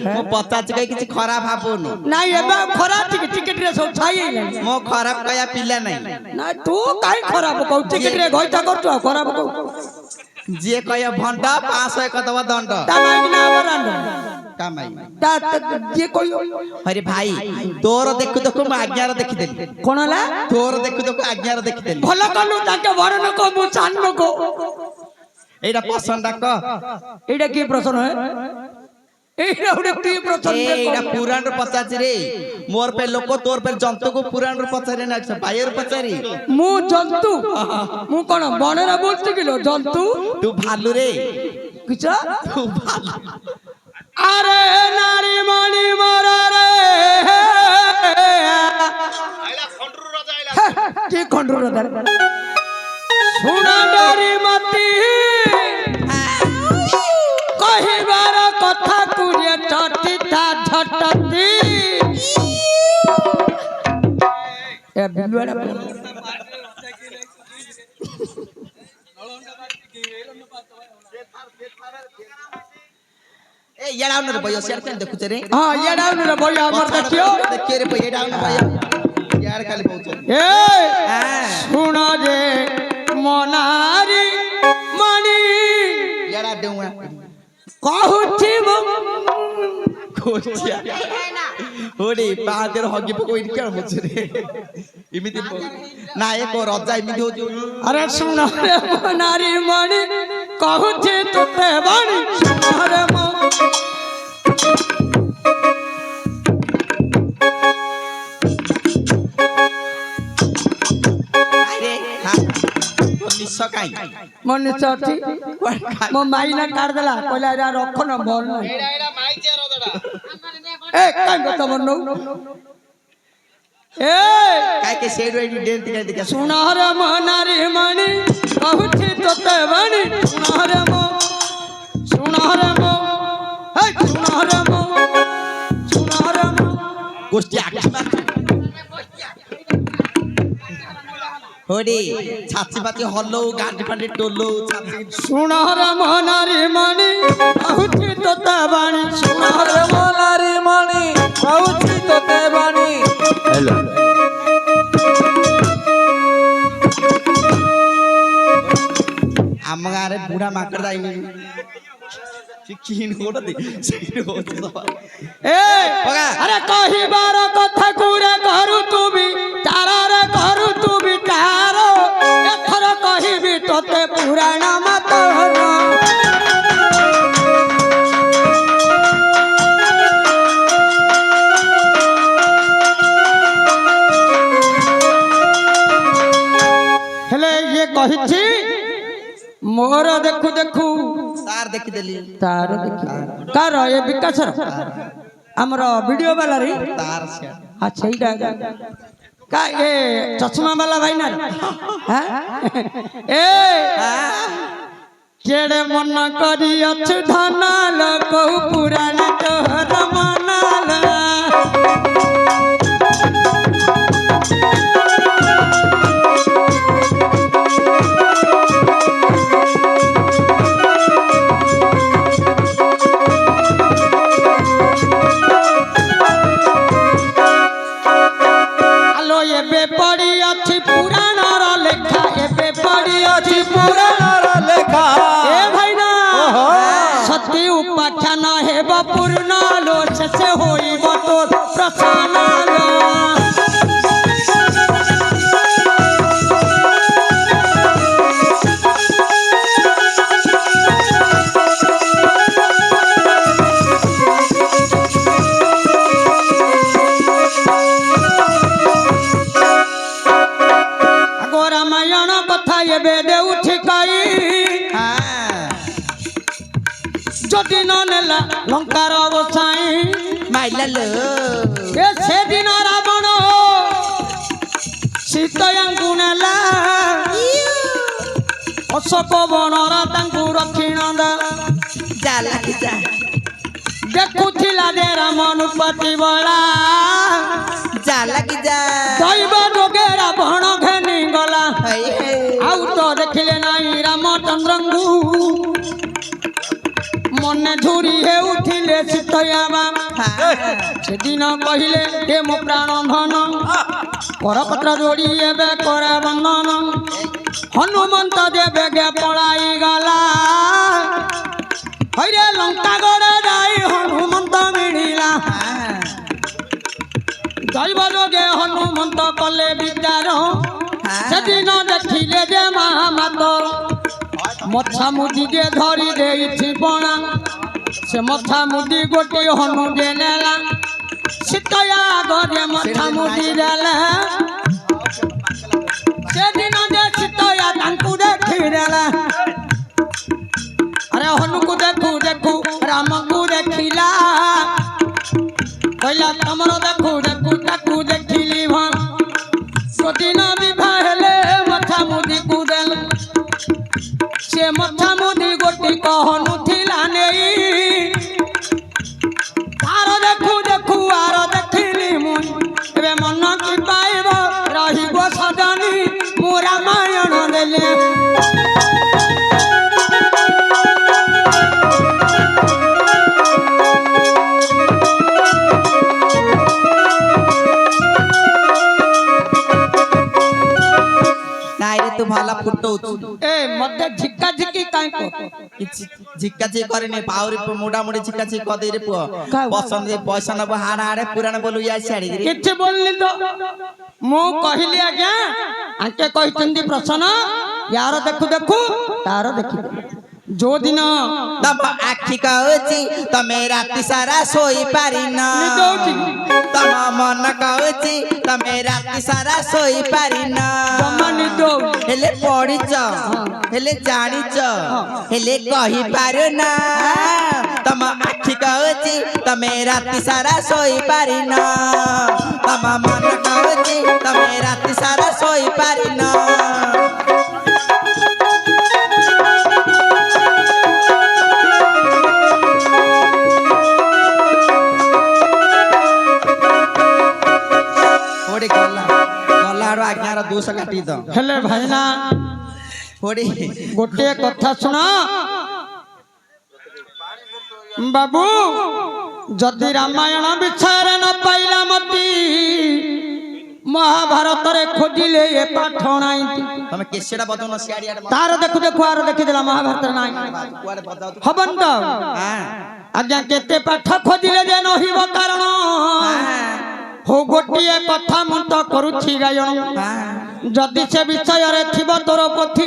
मो पचास कहीं किसी खराब भावुनु नहीं एबा खराब टिकट रे सब छाई मो खराब कया पिला नहीं ना तू काई खराब को टिकट रे घइता करतो खराब को जे कया भंडा 500 कतवा दंड तमाई ना वरांड कामाई ता जे कोई अरे भाई तोर देखु देखु म आज्ञार देखि देली कोनला तोर देखु देखु आज्ञार देखि देली भलो कनु ताके वरन को मु चान को एडा पसंद क एडा की प्रश्न है एडा उडे की प्रश्न एडा पुराण रो पचाची रे मोर पे लोक तोर पे जंतु को पुराण रो पचारे ना बायर पचारी मु जंतु मु कोन बनेरा बोलती किलो जंतु तू भालू रे किछा तू भालू अरे नारी मणि मरा रे आइला खंडरू राजा आइला की खंडरू राजा सुना नारी मती कहिबार कथा कुरे चटिता झटती ए बिलुआडा ए येडाउन रे भइयो शेर केन देखु रे हां येडाउन रे भइयो हमर देखियो देखिए रे भइयो येडाउन भइयो यार खाली पहुंच ए सुन रे मनारी मणि येडा देउआ कहूची कोचिया ओडी पादेर हगी पको इन केन मुछ रे इमिति ना एको रजा इमिति हो अरे सुन रे मनारी मणि कहूची तते बाणी सुन रे सकाई मन चटी मो माइना काट देला कहला रा रख न बोल एडा एडा माई जे रोदडा ए काई गत बनो ए काय के शेड वेडी डेंट काय दिका सुनार मनारी मणि कहूची तते बाणी सुनार मो हे सुनार मो गोष्टी आखी मार होडी छाती पाती हल्लो गांडी फांडी टोलो छाती सुनार मनारी मणि कहूची तते बाणी सुनार मनारी मणि कहूची तते बाणी हेलो आम गारे बुढ़ा माकड़ दाइनी किन होड़ दे सही हो तो ए अरे कहिबार कथा कुरे करू तुबी तारा रे करू तुबी तारो एथर कहिबी तते पुराण मत हेले ये कहिछि मोर देखु देखु तार देखि देली तार देखि कार ये विकास हमर वीडियो वाला रे तार से अच्छा इडा का ये चश्मा वाला भाई ना हां ए केड़े मन करी अछ धनाल कहू पुराण तोहर मनाल उपाख्यान हेब पूर्ण लो से होइब तो प्रसन्न आगो रामायण कथा एबे देउ ठिकाई जदि न नेला लंकार अवसाई माइला लो ए से दिन रावण सीतायंकु नेला अशोक बनरा तांकु रखिण दा जाला कि जा देखुथिला दे रामनुपति बला जाला कि जा दैव जोगे रावण घेनी गला आउ तो देखिले नाही रामचंद्रंगु मन झुरी हे उठिल ଶୁଣିଲେ ସୀତୟାମା ସେଦିନ କହିଲେ ହେ ମୋ ପ୍ରାଣ ଧନ କରପତ୍ର ଯୋଡ଼ି ଏବେ କରା ବନ୍ଦନ ହନୁମନ୍ତ ଯେବେ ପଳାଇ ଗଲା ହଇରେ ଲଙ୍କା ଗଡ଼େ ଯାଇ ହନୁମନ୍ତ ମିଳିଲା ଦୈବ ଯୋଗେ ହନୁମନ୍ତ କଲେ ବିଚାର ସେଦିନ ଦେଖିଲେ ଯେ ମହାମାତ ମଛା ମୁଦିକେ ଧରି ଦେଇଛି ବଣା ସେ ମଛା ମୁଦି ଗୋଟି ହନୁକେ ନେଲା ସୀତୟା ଆଗରେ ମଛା ମୁଦି ଦେଲା ସେଦିନ ଯେ ସୀତୟା ତାଙ୍କୁ ଦେଖିଦେଲା ଆରେ ହନୁକୁ ଦେଖୁ ଦେଖୁ ରାମକୁ ଦେଖିଲା କହିଲା ତମର ଦେଖୁ ଦେଖୁ ତାକୁ ଦେଖିଲି ଭଣ ସେଦିନ ବିବାହ ହେଲେ ମଛା ମୁଦିକୁ ଦେଲା ସେ ମଛା ମୁଦି ଗୋଟି କହନୁଥିଲା ନେଇ ତାର ଦେଖୁ ଦେଖୁ ଆର ଦେଖିଲି ମୁଁ ଏବେ ମନ କି ପାଇବ ରହିବ ସଜନୀ ମୁଁ ରାମାୟଣ ଦେଲେ ନାଇଁ ରେ ତୁ ଭଲ ଫୁଟଉଛୁ ଏ ମତେ ଝିକା ଝିକି କାଇଁ କହ କିଛି ଝିକା ଝିକି କରିନି ପାଉରି ମୁଡା ମୁଡି ଝିକା ଝିକି କଦେଇ ରେ ପୁଅ ପସନ୍ଦ ରେ ପଇସା ନବ ହାଡ ହାଡେ ପୁରାଣ ବୋଲୁ ଇଆ ଛାଡି ରେ କିଛି ବୋଲନି ତ ମୁଁ କହିଲି ଆଜ୍ଞା ଆଙ୍କେ କହିଛନ୍ତି ପ୍ରସନ୍ନ यार देखु देखु तार देखि जो दिन तम आखि कहूची तमे राति सारा सोई पारिन तम मन कहूची तमे राति सारा सोई पारिन हेले पढ़िच हेले जानिच हेले कहि पारुन तम आखि कहूची तमे राति सारा सोई पारिन तम मन कहूची तमे राति सारा सोई पारिन आज्ञार दोष काटी द हेले भाईना होड़ी गोटे कथा सुना बाबू जदि रामायण विचार न पाइला मती महाभारत रे खोजिले ए पाठ नाही तमे केसेडा बदन सियाडिया तार देखु देखु आर देखि देला महाभारत नाही कुआरे बजाउ हबन त हां आज्ञा केते पाठ खोजिले जे नहिब कारण हो गोटिए कथा मु तो करूछि गायन जदि से विषय रे थिब तोर पथि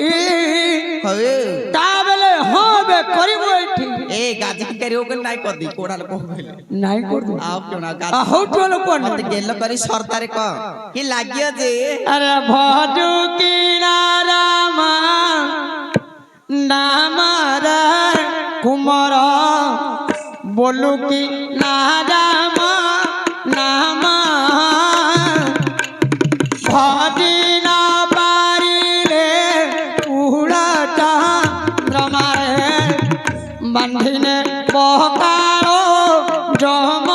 ता बेले होबे करिबो एठी ए गाजी की करियो के नाइ कर दी कोडा लोक कहले नाइ कर दू आ क्यों ना गाजी हो तो लोक मत गेल करी सरतारे क की लागियो जे अरे भजू की रामा नाम रे कुमार बोलू की ना रामा नाम भजिना पारिले उड़ाटा रमारे बंधिने बहकारो जम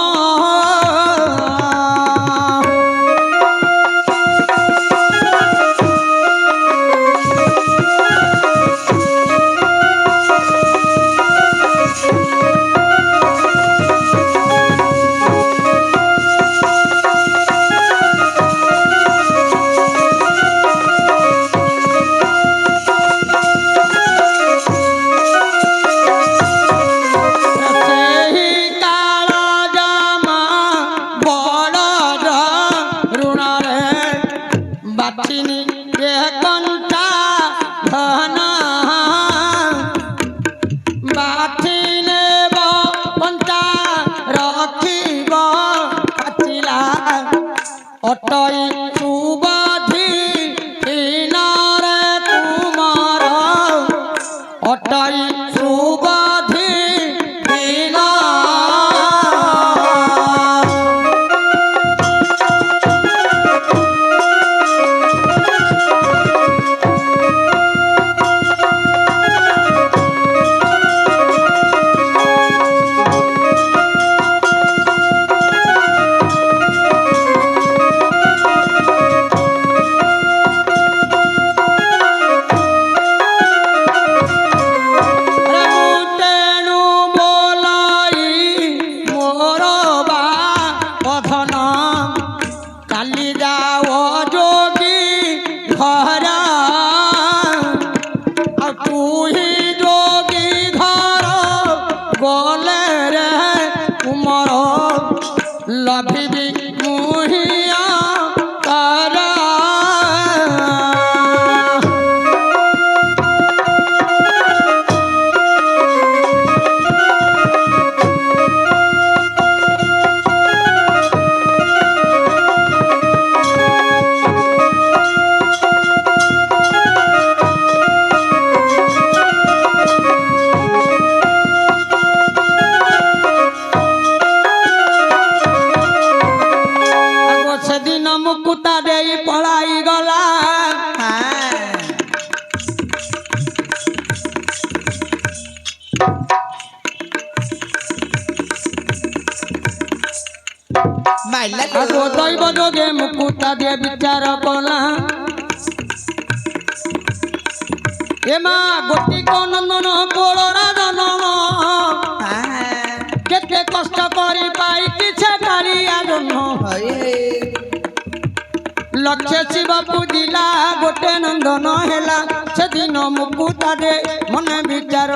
ମାଇଲା ଆଗୋ ଦୈବ ଯୋଗେ ମୁକୁତା ଦିଏ ବିଚାର କଲା ଏ ମା ଗୋଟି ନନ୍ଦନ କୋଳରା ଜନମ କେତେ କଷ୍ଟ କରି ପାଇଛି ସେ କାଳିଆ ଜନ୍ମ ଲକ୍ଷ୍ୟ ଶିବ ପୂଜିଲା ଗୋଟେ ନନ୍ଦନ ହେଲା ସେଦିନ ମୁକୁତା ଦେ ମନେ ବିଚାର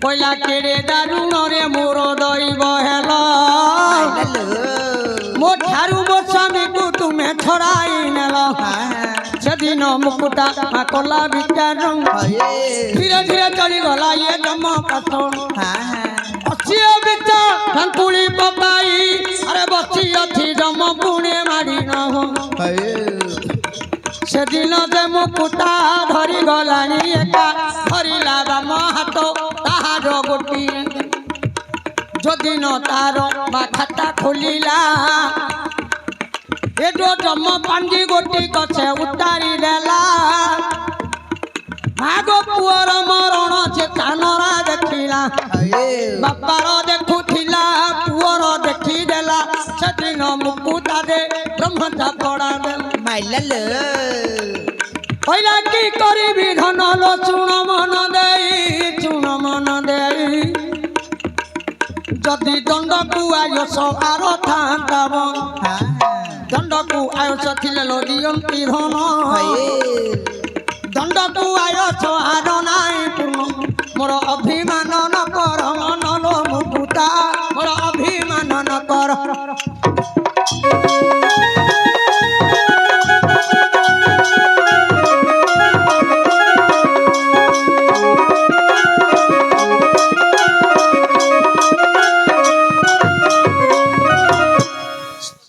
କହିଲା କେଡ଼େ ଦାରୁଣରେ ମୋର ଦୈବ ହେଲା ମୋ ଠାରୁ ମୋ ସ୍ୱାମୀକୁ ତୁମେ ଛଡ଼ାଇ ନେଲ ସେଦିନ ମୁକୁତା କଲା ବିଚାର ଧୀରେ ଧୀରେ ଚଳିଗଲା ଇଏ ଜମ ପାଠ ଅସିଏ ବିଚ ଠାଙ୍କୁଳି ପକାଇ ଆରେ ବସି ଅଛି ଜମ ପୁଣି ମାଡ଼ି ନ ସେଦିନ ଯେ ମୁକୁତା ଧରି ଗଲାଣି ଏକା ଧରିଲା ବାମ ହାତ ତାହାର ଗୋଟିଏ ଯଦିନ ତାର ବା ଖାତା ଖୋଲିଲା ଏ ଜମ ପାଞ୍ଜି ଗୋଟି ଗଛେ ଉତାରି ଦେଲା ଆଗ ପୁଅର ମରଣ ସେ କାନରା ଦେଖିଲା ବାପାର ଦେଖୁଥିଲା ପୁଅର ଦେଖିଦେଲା ସେଦିନ ମୁକୁତା ଦେ ବ୍ରହ୍ମଚା ପଡ଼ା ଦେଲା ମାଇଲା କହିଲା କି କରିବି ଧନ ଲୋ ଚୁଣ ମନ ଦେଇ ଯଦି ଦଣ୍ଡକୁ ଆୟୁଷ ଆର ଥାନ୍ତା ଦଣ୍ଡକୁ ଆୟୁଷ ଥିଲେ ଲୋ ଦିଅନ୍ତି ଧନ ଦଣ୍ଡକୁ ଆୟୁଷ ଆର ନାହିଁ ପୂର୍ଣ୍ଣ ମୋର ଅଭିମାନ ନ କର ମନ ଲୋ ମୁକୁତା ମୋର ଅଭିମାନ ନ କର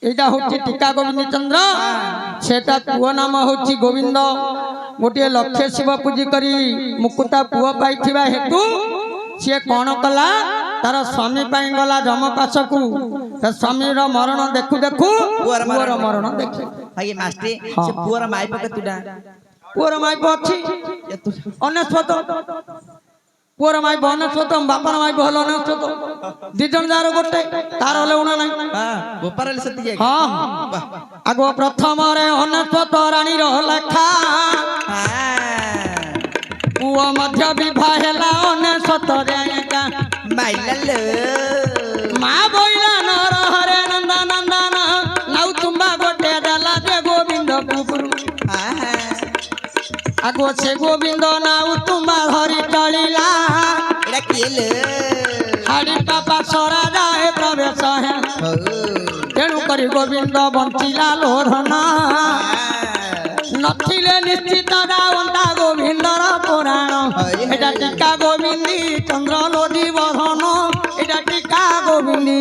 এইটা হচ্ছে টিকা গোবিন্দ চন্দ্র সেটা পুଅ নাম হচ্ছে গোবিন্দ গোটিଏ লক্ষ্ୟ শিব ପୂଜି କରି ମୁକୁତା ପୁଅ ପାଇଥିବା ହେତୁ ସିଏ କ'ଣ କଲା ତାର ସ୍ୱାମୀ ପାଇଁ ଗଲା ଯମ ପାଶକୁ ସ୍ୱାମୀର ମରଣ ଦେଖୁ ଦେଖୁ ପୁଅର ମରଣ ଦେଖେ ଭାଇ ମାଷ୍ଟ୍ରୀ ସେ ପୁଅର ମାଇପ କେତୁଟା ପୁଅର ମାଇପ ଅଛି ଅନେଶ୍ୱତ ପୁଅର ମାଇପ ଅନେଶ୍ୱତ ବାପାର ମାଇପ ହେଲେ ଅନେଶ୍ୱତ ଦି ଜଣ ଯାହାର ଗୋଟେ ତାର ହେଲେ ଉଣା ନାହିଁ ଗୋପାର ସେତିକି ହଁ ଆଗ ପ୍ରଥମରେ ଅନେଶ୍ୱତ ରାଣୀର ଲେଖା ପୁଅ ମଧ୍ୟ ବିବାହ ହେଲା ଅନେଶ୍ୱତରେ ମାଇଲା ମା ବୋଇଲା ନର ହରେ ନନ୍ଦ ନନ୍ଦନ ନାଉ ତୁମ୍ବା ଗୋଟେ ଦେଲା ଯେ ଗୋବିନ୍ଦ କୁକୁର ଆଗ ସେ ଗୋବିନ୍ଦ ନାଉ ତୁମ୍ବା ଧରି ଚଳିଲା ଏଟା କିଏ ହାଡ଼ି ପାପା ସରା ଯାଏ ପ୍ରବେଶ ତେଣୁ କରି ଗୋବିନ୍ଦ ବଞ୍ଚିଲା ଲୋଧନ ନଥିଲେ ନିଶ୍ଚିତ ଯାଉନ୍ତା ଗୋବିନ୍ଦର ପୁରାଣ ଏଟା ଟିକା ଗୋବିନ୍ଦି ଚନ୍ଦ୍ର ଲୋଧି ବଧନ ଏଟା ଟିକା ଗୋବିନ୍ଦି